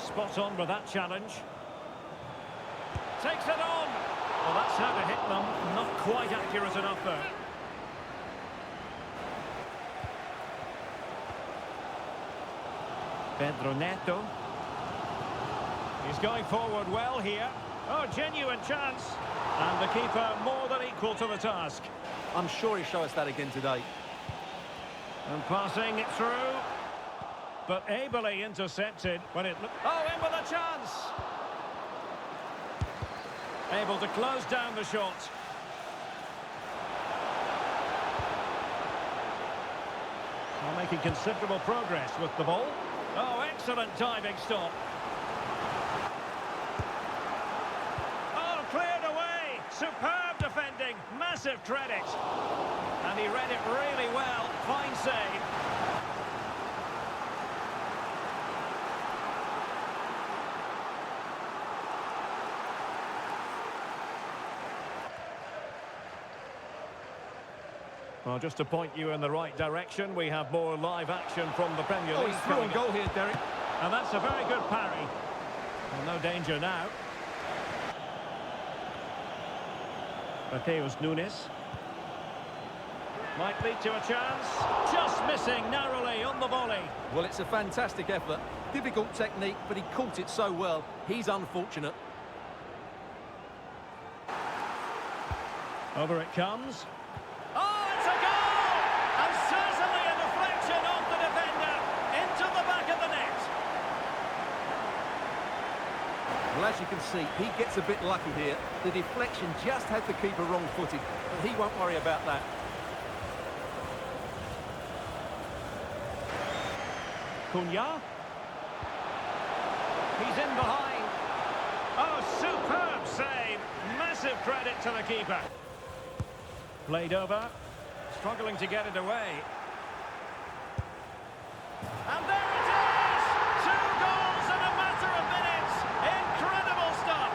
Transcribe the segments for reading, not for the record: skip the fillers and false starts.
spot on with that challenge. Takes it on. Well, that's how to hit them. Not quite accurate enough, though. Pedro Neto. He's going forward well here. Oh, genuine chance. And the keeper more than equal to the task. I'm sure he'll show us that again today. And passing it through. But ably intercepted when it looked... Oh, in with a chance! Able to close down the shot. Well, making considerable progress with the ball. Oh, excellent diving stop. Oh, cleared away. Superb defending. Massive credit. And he read it really well. Fine save. Well, just to point you in the right direction, we have more live action from the Premier League. Oh, he's through on goal here, Derek. And that's a very good parry. Well, no danger now. Mateus Nunes. Might lead to a chance. Just missing narrowly on the volley. Well, it's a fantastic effort. Difficult technique, but he caught it so well. He's unfortunate. Over it comes. Oh, it's a goal! And certainly a deflection off the defender into the back of the net. Well, as you can see, he gets a bit lucky here. The deflection just had the keeper wrong-footed, but he won't worry about that. Cunha. He's in behind. Oh, superb save. Massive credit to the keeper. Played over. Struggling to get it away. And there it is! 2 goals in a matter of minutes. Incredible stuff.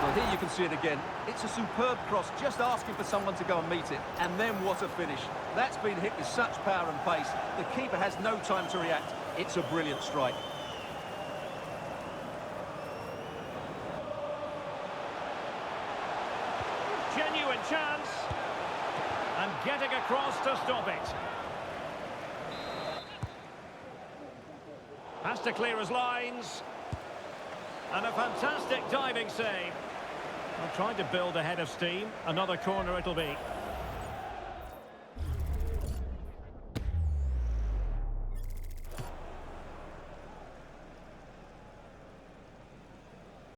Well, here you can see it again. It's a superb cross, just asking for someone to go and meet it. And then what a finish. That's been hit with such power and pace. The keeper has no time to react. It's a brilliant strike. Genuine chance. And getting across to stop it. Has to clear his lines. And a fantastic diving save. I'm trying to build a head of steam. Another corner it'll be.